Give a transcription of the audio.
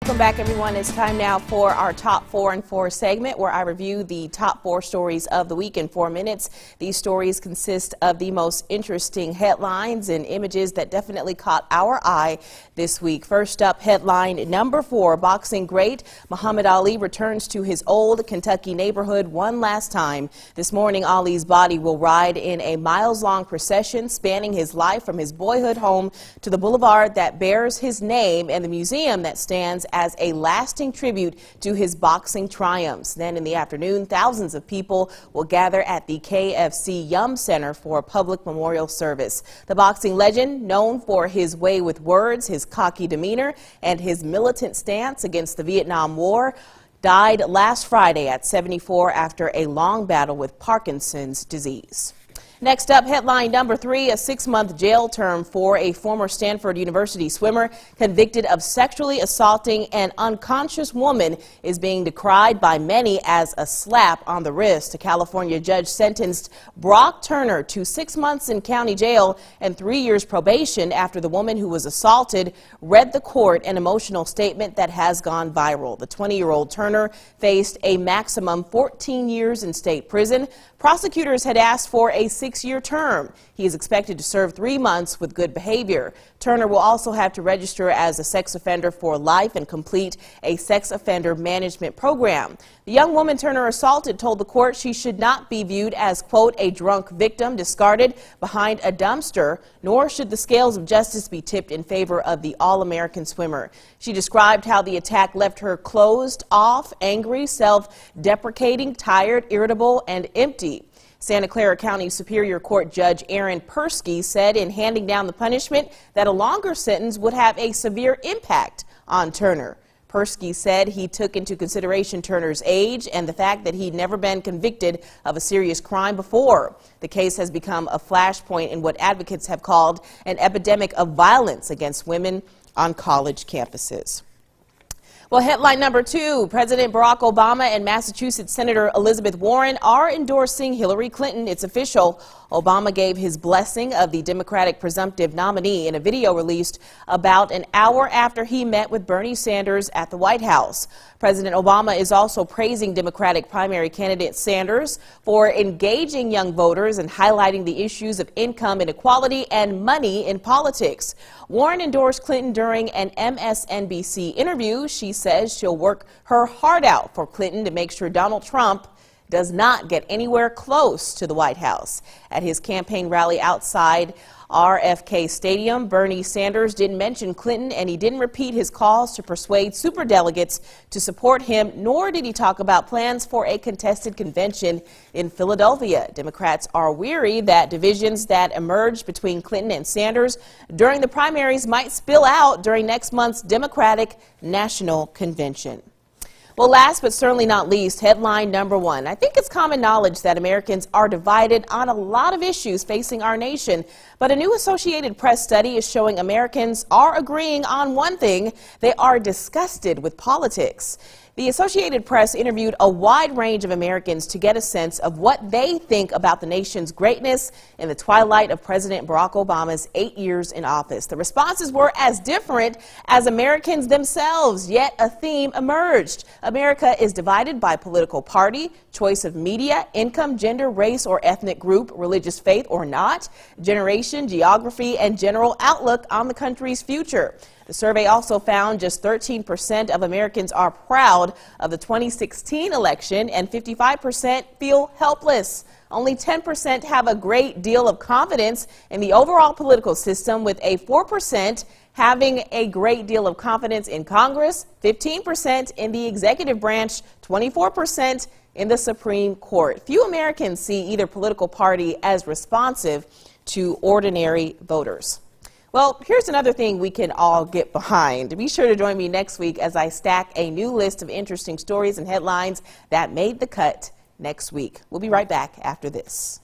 Welcome back, everyone. It's time now for our Top 4 in 4 segment, where I review the top 4 stories of the week in 4 minutes. These stories consist of the most interesting headlines and images that definitely caught our eye this week. First up, headline number 4, boxing great Muhammad Ali returns to his old Kentucky neighborhood one last time. This morning, Ali's body will ride in a miles-long procession spanning his life from his boyhood home to the boulevard that bears his name and the museum that stands as a lasting tribute to his boxing triumphs. Then in the afternoon, thousands of people will gather at the KFC Yum Center for a public memorial service. The boxing legend, known for his way with words, his cocky demeanor, and his militant stance against the Vietnam War, died last Friday at 74 after a long battle with Parkinson's disease. Next up, headline number 3, a 6-month jail term for a former Stanford University swimmer convicted of sexually assaulting an unconscious woman is being decried by many as a slap on the wrist. A California judge sentenced Brock Turner to 6 months in county jail and 3 years probation after the woman who was assaulted read the court an emotional statement that has gone viral. The 20-year-old Turner faced a maximum 14 years in state prison. Prosecutors had asked for a 6-year term. He is expected to serve 3 months with good behavior. Turner will also have to register as a sex offender for life and complete a sex offender management program. The young woman Turner assaulted told the court she should not be viewed as, quote, a drunk victim discarded behind a dumpster, nor should the scales of justice be tipped in favor of the all-American swimmer. She described how the attack left her closed off, angry, self-deprecating, tired, irritable, and empty. Santa Clara County Superior Court Judge Aaron Persky said in handing down the punishment that a longer sentence would have a severe impact on Turner. Persky said he took into consideration Turner's age and the fact that he'd never been convicted of a serious crime before. The case has become a flashpoint in what advocates have called an epidemic of violence against women on college campuses. Well, headline number 2, President Barack Obama and Massachusetts Senator Elizabeth Warren are endorsing Hillary Clinton. It's official. Obama gave his blessing of the Democratic presumptive nominee in a video released about an hour after he met with Bernie Sanders at the White House. President Obama is also praising Democratic primary candidate Sanders for engaging young voters and highlighting the issues of income inequality and money in politics. Warren endorsed Clinton during an MSNBC interview. She says she'll work her heart out for Clinton to make sure Donald Trump does not get anywhere close to the White House. At his campaign rally outside RFK Stadium, Bernie Sanders didn't mention Clinton, and he didn't repeat his calls to persuade superdelegates to support him, nor did he talk about plans for a contested convention in Philadelphia. Democrats are weary that divisions that emerged between Clinton and Sanders during the primaries might spill out during next month's Democratic National Convention. Well, last but certainly not least, headline number 1. I think it's common knowledge that Americans are divided on a lot of issues facing our nation, but a new Associated Press study is showing Americans are agreeing on one thing: they are disgusted with politics. The Associated Press interviewed a wide range of Americans to get a sense of what they think about the nation's greatness in the twilight of President Barack Obama's 8 years in office. The responses were as different as Americans themselves, yet a theme emerged. America is divided by political party, choice of media, income, gender, race or ethnic group, religious faith or not, generation, geography, and general outlook on the country's future. The survey also found just 13% of Americans are proud of the 2016 election and 55% feel helpless. Only 10% have a great deal of confidence in the overall political system, with a 4% having a great deal of confidence in Congress, 15% in the executive branch, 24% in the Supreme Court. Few Americans see either political party as responsive to ordinary voters. Well, here's another thing we can all get behind. Be sure to join me next week as I stack a new list of interesting stories and headlines that made the cut next week. We'll be right back after this.